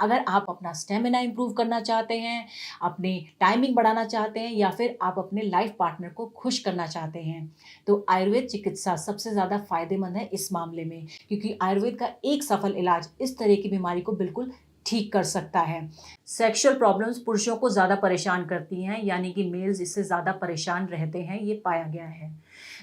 अगर आप अपना स्टेमिना इम्प्रूव करना चाहते हैं, अपनी टाइमिंग बढ़ाना चाहते हैं या फिर आप अपने लाइफ पार्टनर को खुश करना चाहते हैं, तो आयुर्वेद चिकित्सा सबसे ज़्यादा फ़ायदेमंद है इस मामले में, क्योंकि आयुर्वेद का एक सफल इलाज इस तरह की बीमारी को बिल्कुल ठीक कर सकता है। सेक्सुअल प्रॉब्लम्स पुरुषों को ज़्यादा परेशान करती हैं, यानी कि मेल्स इससे ज़्यादा परेशान रहते हैं, ये पाया गया है।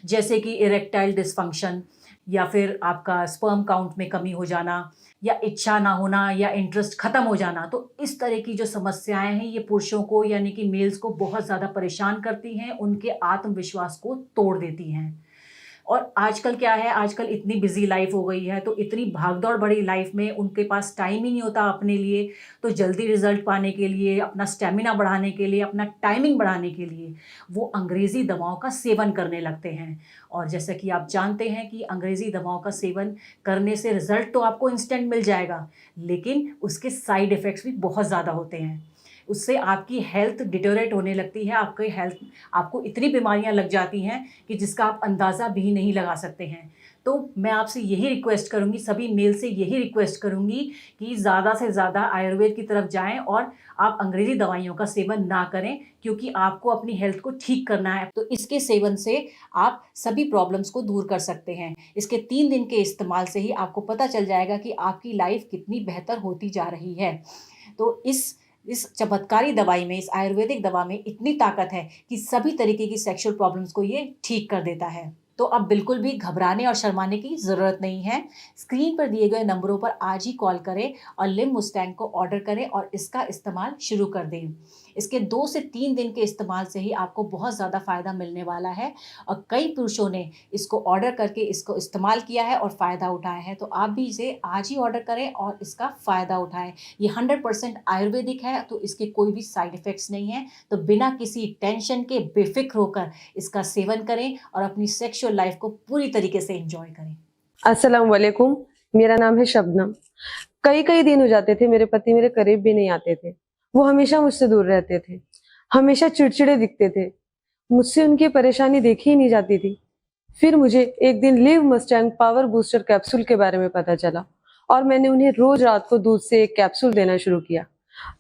जैसे कि इरेक्टाइल डिस्फंक्शन या फिर आपका स्पर्म काउंट में कमी हो जाना या इच्छा ना होना या इंटरेस्ट ख़त्म हो जाना। तो इस तरह की जो समस्याएँ हैं ये पुरुषों को यानी कि मेल्स को बहुत ज़्यादा परेशान करती हैं, उनके आत्मविश्वास को तोड़ देती हैं। और आजकल क्या है, आजकल इतनी बिज़ी लाइफ़ हो गई है, तो इतनी भागदौड़ भरी लाइफ़ में उनके पास टाइम ही नहीं होता अपने लिए, तो जल्दी रिज़ल्ट पाने के लिए, अपना स्टैमिना बढ़ाने के लिए, अपना टाइमिंग बढ़ाने के लिए, वो अंग्रेज़ी दवाओं का सेवन करने लगते हैं। और जैसा कि आप जानते हैं कि अंग्रेज़ी दवाओं का सेवन करने से रिज़ल्ट तो आपको इंस्टेंट मिल जाएगा, लेकिन उसके साइड इफ़ेक्ट्स भी बहुत ज़्यादा होते हैं। उससे आपकी हेल्थ डिटेरियोरेट होने लगती है, आपको इतनी बीमारियाँ लग जाती हैं कि जिसका आप अंदाज़ा भी नहीं लगा सकते हैं। तो मैं आपसे यही रिक्वेस्ट करूँगी, सभी मेल से यही रिक्वेस्ट करूँगी कि ज़्यादा से ज़्यादा आयुर्वेद की तरफ जाएँ और आप अंग्रेज़ी दवाइयों का सेवन ना करें, क्योंकि आपको अपनी हेल्थ को ठीक करना है। तो इसके सेवन से आप सभी प्रॉब्लम्स को दूर कर सकते हैं। इसके 3 दिन के इस्तेमाल से ही आपको पता चल जाएगा कि आपकी लाइफ़ कितनी बेहतर होती जा रही है। तो इस चमत्कारी दवाई में, इस आयुर्वेदिक दवा में इतनी ताकत है कि सभी तरीके की सेक्सुअल प्रॉब्लम्स को ये ठीक कर देता है। तो अब बिल्कुल भी घबराने और शर्माने की ज़रूरत नहीं है। स्क्रीन पर दिए गए नंबरों पर आज ही कॉल करें और लिव मुस्टैंग को ऑर्डर करें और इसका इस्तेमाल शुरू कर दें। इसके 2 से 3 दिन के इस्तेमाल से ही आपको बहुत ज़्यादा फ़ायदा मिलने वाला है और कई पुरुषों ने इसको ऑर्डर करके इसको इस्तेमाल किया है और फ़ायदा उठाया है। तो आप भी इसे आज ही ऑर्डर करें और इसका फ़ायदा उठाएँ। ये 100% आयुर्वेदिक है, तो इसके कोई भी साइड इफ़ेक्ट्स नहीं हैं। तो बिना किसी टेंशन के बेफ़िक्र होकर इसका सेवन करें और अपनी सेक्सुअल लाइफ़ को पूरी तरीके से एन्जॉय करें। अस्सलाम वालेकुम, मेरा नाम है शबनम। कई दिन हो जाते थे मेरे पति मेरे करीब भी नहीं आते थे। वो हमेशा मुझसे दूर रहते थे, हमेशा चिड़चिड़े दिखते थे। मुझसे उनकी परेशानी देखी ही नहीं जाती थी। फिर मुझे एक दिन live Mustang power booster capsule के बारे में पता चला और मैंने उन्हें रोज रात को दूध से एक कैप्सूल देना शुरू किया।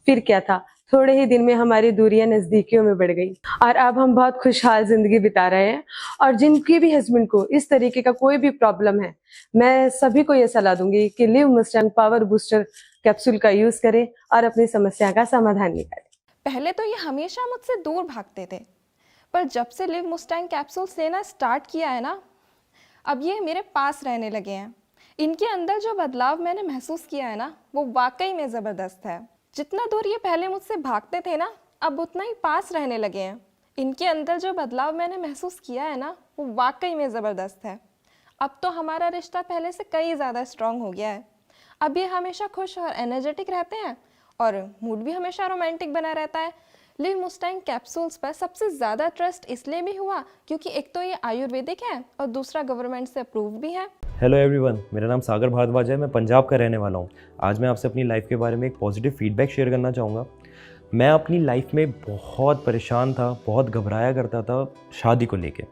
फिर क्या था, थोड़े ही दिन में हमारी दूरियां नजदीकियों में बढ़ गई और अब हम बहुत खुशहाल जिंदगी बिता रहे हैं। और जिनके भी हस्बैंड को इस तरीके का कोई भी प्रॉब्लम है, मैं सभी को ये सलाह दूंगी कि live Mustang power booster capsule का यूज करें और अपनी समस्या का समाधान निकालें। पहले तो ये हमेशा मुझसे दूर भागते थे, पर जब से लिव मुस्टैंग कैप्सूल्स लेना स्टार्ट किया है ना, अब ये मेरे पास रहने लगे हैं। इनके अंदर जो बदलाव मैंने महसूस किया है ना, वो वाकई में ज़बरदस्त है। जितना दूर ये पहले मुझसे भागते थे ना, अब उतना ही पास रहने लगे हैं। इनके अंदर जो बदलाव मैंने महसूस किया है ना, वो वाकई में ज़बरदस्त है। अब तो हमारा रिश्ता पहले से कई ज़्यादा स्ट्रॉन्ग हो गया है। अब ये हमेशा खुश और एनर्जेटिक रहते हैं और मूड भी हमेशा रोमांटिक बना रहता है। लिव मुस्टैंग कैप्सूल्स पर सबसे ज़्यादा ट्रस्ट इसलिए भी हुआ क्योंकि एक तो ये आयुर्वेदिक है और दूसरा गवर्नमेंट से अप्रूव भी है। हेलो एवरीवन, मेरा नाम सागर भारद्वाज है। मैं पंजाब का रहने वाला हूँ। आज मैं आपसे अपनी लाइफ के बारे में एक पॉजिटिव फीडबैक शेयर करना चाहूँगा। मैं अपनी लाइफ में बहुत परेशान था, बहुत घबराया करता था शादी को लेके,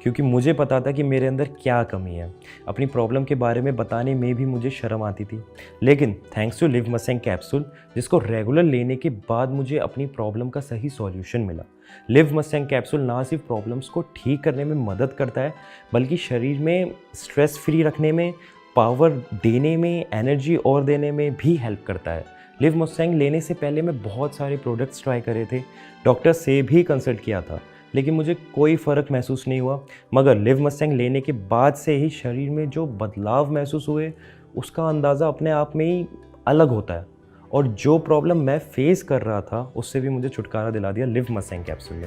क्योंकि मुझे पता था कि मेरे अंदर क्या कमी है। अपनी प्रॉब्लम के बारे में बताने में भी मुझे शर्म आती थी। लेकिन thanks to liv mustang capsule, जिसको रेगुलर लेने के बाद मुझे अपनी प्रॉब्लम का सही सॉल्यूशन मिला। लिव मस्टैंग कैप्सूल ना सिर्फ प्रॉब्लम्स को ठीक करने में मदद करता है, बल्कि शरीर में स्ट्रेस फ्री रखने में, पावर देने में, एनर्जी और देने में भी हेल्प करता है। लिव मस्टैंग लेने से पहले मैं बहुत सारे प्रोडक्ट्स ट्राई करे थे, डॉक्टर से भी कंसल्ट किया था, लेकिन मुझे कोई फ़र्क महसूस नहीं हुआ। मगर लिव मस्टैंग लेने के बाद से ही शरीर में जो बदलाव महसूस हुए, उसका अंदाज़ा अपने आप में ही अलग होता है। और जो प्रॉब्लम मैं फेस कर रहा था, उससे भी मुझे छुटकारा दिला दिया लिव मस्टैंग कैप्सूल ने।